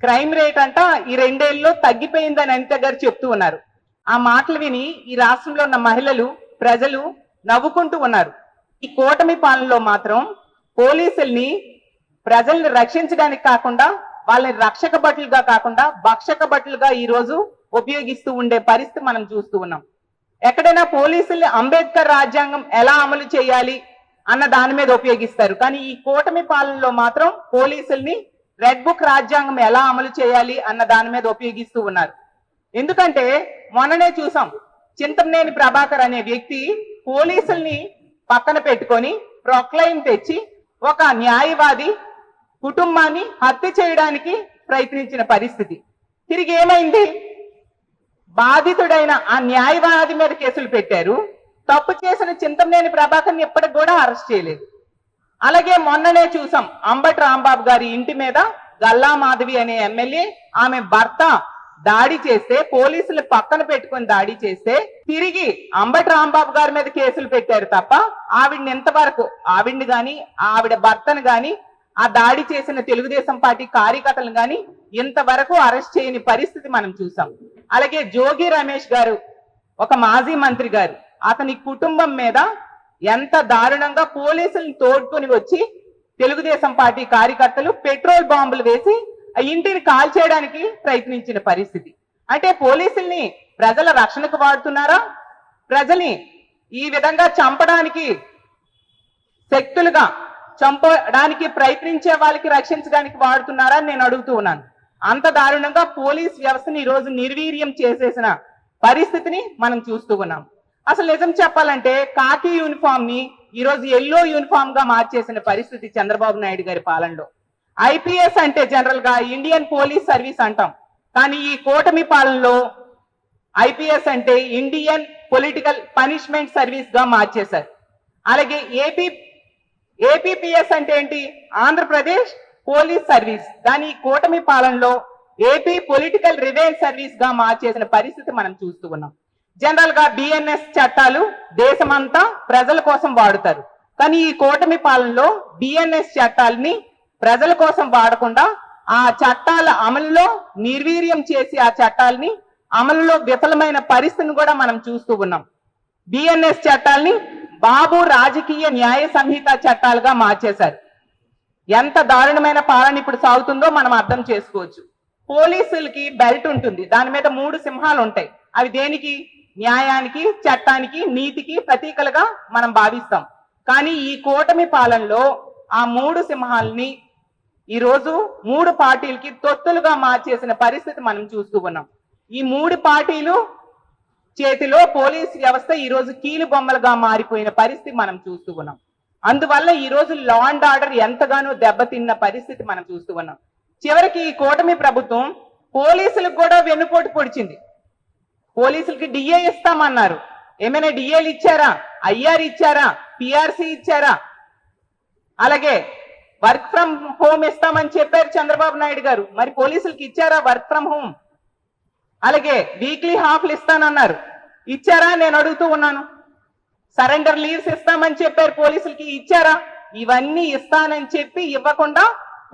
Crime rate అంట ఈ 2 ఏళ్లలో తగ్గిపోయిందని అనిత గారు చెప్తూ ఉన్నారు. ఆ మాటలు విని ఈ రాష్ట్రంలో ఉన్న మహిళలు, ప్రజలు నవ్వుకుంటూ ఉన్నారు. ఈ కూటమి పాలనలో మాత్రం పోలీసుల్ని ప్రజల్ని రక్షించడానికి కాకుండా వాళ్ళని రక్షక భటులుగా కాకుండా భక్షక భటులుగా ఈ రోజు ఉపయోగిస్తూ ఉండే పరిస్థితి మనం చూస్తూ ఉన్నాం. ఎక్కడైనా పోలీసుల్ని అంబేద్కర్ రాజ్యాంగం ఎలా అమలు చేయాలి అన్న దాని మీద ఉపయోగిస్తారు. కానీ ఈ కూటమి పాలనలో మాత్రం పోలీసుల్ని రెడ్ బుక్ రాజ్యాంగం ఎలా అమలు చేయాలి అన్న దాని మీద ఉపయోగిస్తూ ఉన్నారు. ఎందుకంటే మొన్ననే చూసాం, చింతమనేని ప్రభాకర్ అనే వ్యక్తి పోలీసుల్ని పక్కన పెట్టుకొని ప్రొక్లైన్ తెచ్చి ఒక న్యాయవాది కుటుంబాన్ని హత్య చేయడానికి ప్రయత్నించిన పరిస్థితి. తిరిగి ఏమైంది? బాధితుడైన ఆ న్యాయవాది మీద కేసులు పెట్టారు. తప్పు చేసిన చింతమనేని ప్రభాకర్ని ఎప్పటికి కూడా అరెస్ట్ చేయలేదు. అలాగే మొన్ననే చూసాం, అంబటి రాంబాబు గారి ఇంటి మీద గల్లా మాధవి అనే ఎమ్మెల్యే ఆమె భర్త దాడి చేస్తే పోలీసులు పక్కన పెట్టుకొని దాడి చేస్తే తిరిగి అంబటి రాంబాబు గారి మీద కేసులు పెట్టారు తప్ప ఆవిడ్ని ఎంతవరకు ఆవిడ్ని గాని ఆవిడ భర్తను గాని ఆ దాడి చేసిన తెలుగుదేశం పార్టీ కార్యకర్తలను గాని ఇంతవరకు అరెస్ట్ చేయని పరిస్థితి మనం చూసాం. అలాగే జోగి రమేష్ గారు, ఒక మాజీ మంత్రి గారు, అతని కుటుంబం మీద ఎంత దారుణంగా పోలీసులను తోడుకొని వచ్చి తెలుగుదేశం పార్టీ కార్యకర్తలు పెట్రోల్ బాంబులు వేసి ఆ ఇంటిని కాల్చేయడానికి ప్రయత్నించిన పరిస్థితి. అంటే పోలీసుల్ని ప్రజల రక్షణకు వాడుతున్నారా, ప్రజల్ని ఈ విధంగా చంపడానికి శక్తులుగా చంపడానికి ప్రయత్నించే వాళ్ళకి రక్షించడానికి వాడుతున్నారా అని నేను అడుగుతూ ఉన్నాను. అంత దారుణంగా పోలీస్ వ్యవస్థని ఈ రోజు నిర్వీర్యం చేసేసిన పరిస్థితిని మనం చూస్తూ ఉన్నాం. అసలు నిజం చెప్పాలంటే కాకి యూనిఫామ్ ని ఈరోజు ఎల్లో యూనిఫామ్ గా మార్చేసిన పరిస్థితి చంద్రబాబు నాయుడు గారి పాలనలో. ఐపీఎస్ అంటే జనరల్ గా ఇండియన్ పోలీస్ సర్వీస్ అంటాం, కానీ ఈ కూటమి పాలనలో ఐపీఎస్ అంటే ఇండియన్ పొలిటికల్ పనిష్మెంట్ సర్వీస్ గా మార్చేశారు. అలాగే ఏపీపీఎస్ అంటే ఏంటి? Andhra Pradesh police service. దాని కూటమి పాలనలో ఏపీ పొలిటికల్ రివెంజ్ సర్వీస్ గా మార్చేసిన పరిస్థితి మనం చూస్తూ ఉన్నాం. జనరల్ గా బిఎన్ఎస్ చట్టాలు దేశమంతా ప్రజల కోసం వాడుతారు, కానీ ఈ కూటమి పాలనలో బిఎన్ఎస్ చట్టాలని ప్రజల కోసం వాడకుండా ఆ చట్టాల అమలులో నిర్వీర్యం చేసి ఆ చట్టాలని అమలులో విఫలమైన పరిస్థితిని కూడా మనం చూస్తూ ఉన్నాం. బిఎన్ఎస్ చట్టాలని బాబు రాజకీయ న్యాయ సంహిత చట్టాలుగా మార్చేశారు. ఎంత దారుణమైన పాలన ఇప్పుడు సాగుతుందో మనం అర్థం చేసుకోవచ్చు. పోలీసులకి బెల్ట్ ఉంటుంది, దాని మీద 3 సింహాలు ఉంటాయి. అవి దేనికి? న్యాయానికి, చట్టానికి, నీతికి ప్రతీకలుగా మనం భావిస్తాం. కానీ ఈ కూటమి పాలనలో ఆ 3 సింహాలని ఈరోజు 3 పార్టీలకి తొత్తులుగా మార్చేసిన పరిస్థితి మనం చూస్తూ ఉన్నాం. ఈ 3 పార్టీలు చేతిలో పోలీస్ వ్యవస్థ ఈరోజు కీలు బొమ్మలుగా మారిపోయిన పరిస్థితి మనం చూస్తూ ఉన్నాం. అందువల్ల ఈరోజు లా అండ్ ఆర్డర్ ఎంతగానో దెబ్బతిన్న పరిస్థితి మనం చూస్తూ ఉన్నాం. చివరికి ఈ కూటమి ప్రభుత్వం పోలీసులకు కూడా వెన్నుపోటు పొడిచింది. పోలీసులకి డిఏ ఇస్తామన్నారు. ఏమైనా డిఏలు ఇచ్చారా? ఐఆర్ ఇచ్చారా? పిఆర్సీ ఇచ్చారా? అలాగే వర్క్ ఫ్రం హోమ్ ఇస్తామని చెప్పారు చంద్రబాబు నాయుడు గారు. మరి పోలీసులకి ఇచ్చారా వర్క్ ఫ్రం హోమ్? అలాగే వీక్లీ హాఫ్లు ఇస్తానన్నారు, ఇచ్చారా? నేను అడుగుతూ ఉన్నాను. సరెండర్ లీవ్స్ ఇస్తామని చెప్పారు, పోలీసులకి ఇచ్చారా? ఇవన్నీ ఇస్తానని చెప్పి ఇవ్వకుండా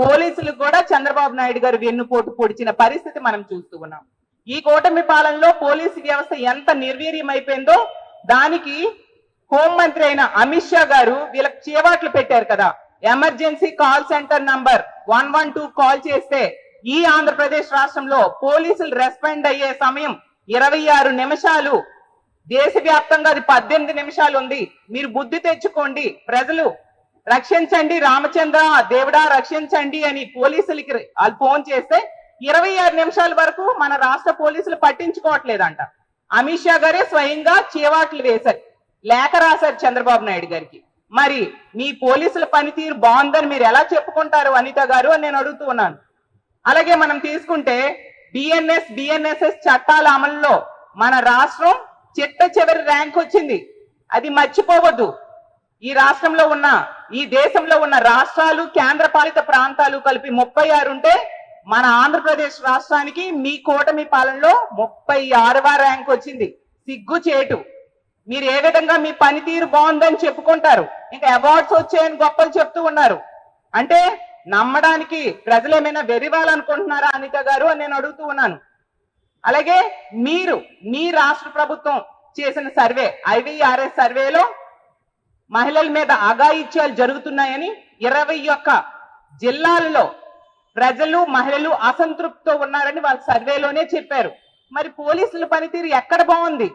పోలీసులకు కూడా చంద్రబాబు నాయుడు గారు వెన్నుపోటు పొడిచిన పరిస్థితి మనం చూస్తూ ఉన్నాం. ఈ కూటమి పాలనలో పోలీసు వ్యవస్థ ఎంత నిర్వీర్యం అయిపోయిందో దానికి హోంమంత్రి అయిన అమిత్ షా గారు వీళ్ళకి చేవాట్లు పెట్టారు కదా. Emergency call centre number 112 call చేస్తే ఈ ఆంధ్రప్రదేశ్ రాష్ట్రంలో పోలీసులు రెస్పాండ్ అయ్యే సమయం 26 నిమిషాలు. దేశవ్యాప్తంగా అది 18 నిమిషాలు ఉంది. మీరు బుద్ధి తెచ్చుకోండి, ప్రజలు రక్షించండి, రామచంద్ర దేవుడా రక్షించండి అని పోలీసులకి వాళ్ళు ఫోన్ చేస్తే 26 నిమిషాల వరకు మన రాష్ట్ర పోలీసులు పట్టించుకోవట్లేదంట. అమిత్ షా గారే స్వయంగా చేవాట్లు వేశారు, లేఖ రాశారు చంద్రబాబు నాయుడు గారికి. మరి మీ పోలీసుల పనితీరు బాగుందని మీరు ఎలా చెప్పుకుంటారు అనిత గారు అని నేను అడుగుతూ ఉన్నాను. అలాగే మనం తీసుకుంటే బిఎన్ఎస్ఎస్ చట్టాల అమలులో మన రాష్ట్రం చిట్ట చివరి ర్యాంక్ వచ్చింది. అది మర్చిపోవద్దు. ఈ రాష్ట్రంలో ఉన్న, ఈ దేశంలో ఉన్న రాష్ట్రాలు, కేంద్ర పాలిత ప్రాంతాలు కలిపి 36 ఉంటే మన ఆంధ్రప్రదేశ్ రాష్ట్రానికి మీ కూటమి పాలనలో 36వ ర్యాంక్ వచ్చింది. సిగ్గుచేటు. మీరు ఏ విధంగా మీ పనితీరు బాగుందని చెప్పుకుంటారు, ఇంకా అవార్డ్స్ వచ్చాయని గొప్పలు చెప్తూ ఉన్నారు. అంటే నమ్మడానికి ప్రజలు ఏమైనా వెరివాలనుకుంటున్నారా అనిత గారు అని నేను అడుగుతూ ఉన్నాను. అలాగే మీ రాష్ట్ర ప్రభుత్వం చేసిన సర్వే IVRS సర్వేలో మహిళల మీద అఘాయిత్యాలు జరుగుతున్నాయని 21 జిల్లాలలో ప్రజలు మహిళలు అసంతృప్తితో ఉన్నారని వాళ్ళ సర్వేలోనే చెప్పారు. మరి పోలీసుల పనితీరు ఎక్కడ బాగుంది?